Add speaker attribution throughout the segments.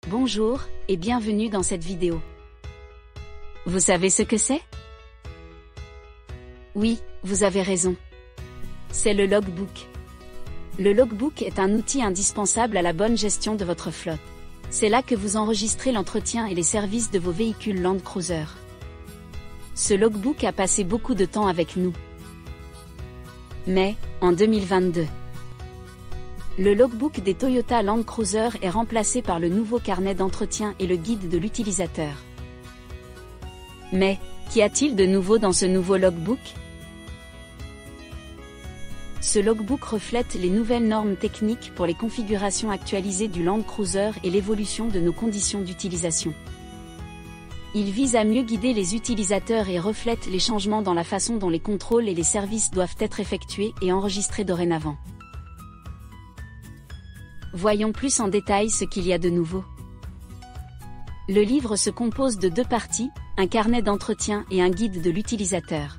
Speaker 1: Bonjour, et bienvenue dans cette vidéo. Vous savez ce que c'est? Oui, vous avez raison. C'est le logbook. Le logbook est un outil indispensable à la bonne gestion de votre flotte. C'est là que vous enregistrez l'entretien et les services de vos véhicules Land Cruiser. Ce logbook a passé beaucoup de temps avec nous. Mais, en 2022, le logbook des Toyota Land Cruiser est remplacé par le nouveau carnet d'entretien et le guide de l'utilisateur. Mais, qu'y a-t-il de nouveau dans ce nouveau logbook? Ce logbook reflète les nouvelles normes techniques pour les configurations actualisées du Land Cruiser et l'évolution de nos conditions d'utilisation. Il vise à mieux guider les utilisateurs et reflète les changements dans la façon dont les contrôles et les services doivent être effectués et enregistrés dorénavant. Voyons plus en détail ce qu'il y a de nouveau. Le livre se compose de deux parties, un carnet d'entretien et un guide de l'utilisateur.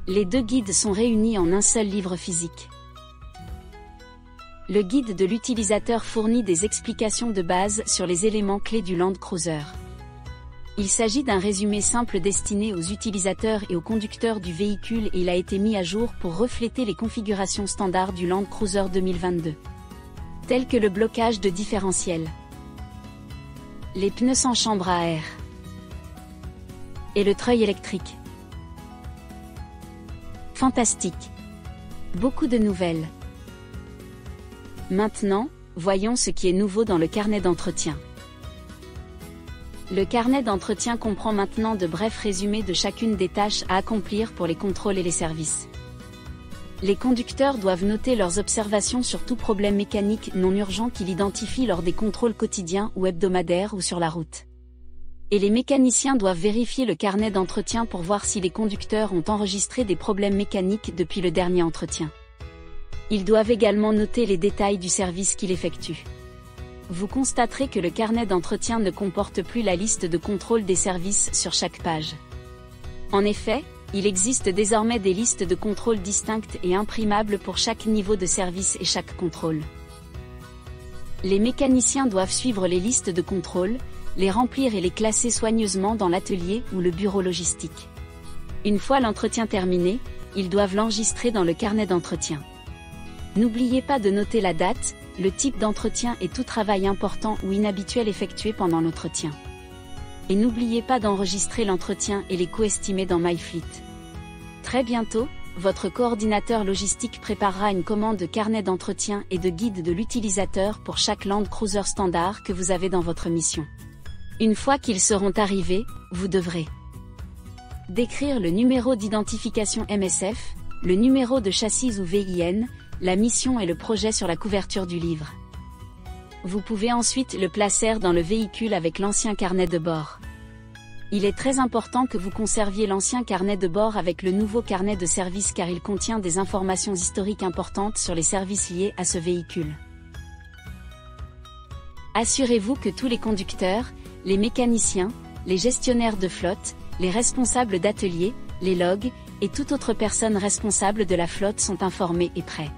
Speaker 1: Les deux guides sont réunis en un seul livre physique. Le guide de l'utilisateur fournit des explications de base sur les éléments clés du Land Cruiser. Il s'agit d'un résumé simple destiné aux utilisateurs et aux conducteurs du véhicule et il a été mis à jour pour refléter les configurations standards du Land Cruiser 2022. Tels que le blocage de différentiel, les pneus sans chambre à air et le treuil électrique. Fantastique! Beaucoup de nouvelles. Maintenant, voyons ce qui est nouveau dans le carnet d'entretien. Le carnet d'entretien comprend maintenant de brefs résumés de chacune des tâches à accomplir pour les contrôles et les services. Les conducteurs doivent noter leurs observations sur tout problème mécanique non urgent qu'ils identifient lors des contrôles quotidiens ou hebdomadaires ou sur la route. Et les mécaniciens doivent vérifier le carnet d'entretien pour voir si les conducteurs ont enregistré des problèmes mécaniques depuis le dernier entretien. Ils doivent également noter les détails du service qu'ils effectuent. Vous constaterez que le carnet d'entretien ne comporte plus la liste de contrôle des services sur chaque page. En effet, il existe désormais des listes de contrôle distinctes et imprimables pour chaque niveau de service et chaque contrôle. Les mécaniciens doivent suivre les listes de contrôle, les remplir et les classer soigneusement dans l'atelier ou le bureau logistique. Une fois l'entretien terminé, ils doivent l'enregistrer dans le carnet d'entretien. N'oubliez pas de noter la date, le type d'entretien et tout travail important ou inhabituel effectué pendant l'entretien. Et n'oubliez pas d'enregistrer l'entretien et les coûts estimés dans MyFleet. Très bientôt, votre coordinateur logistique préparera une commande de carnet d'entretien et de guide de l'utilisateur pour chaque Land Cruiser standard que vous avez dans votre mission. Une fois qu'ils seront arrivés, vous devrez décrire le numéro d'identification MSF, le numéro de châssis ou VIN, la mission et le projet sur la couverture du livre. Vous pouvez ensuite le placer dans le véhicule avec l'ancien carnet de bord. Il est très important que vous conserviez l'ancien carnet de bord avec le nouveau carnet de service car il contient des informations historiques importantes sur les services liés à ce véhicule. Assurez-vous que tous les conducteurs, les mécaniciens, les gestionnaires de flotte, les responsables d'atelier, les logs, et toute autre personne responsable de la flotte sont informés et prêts.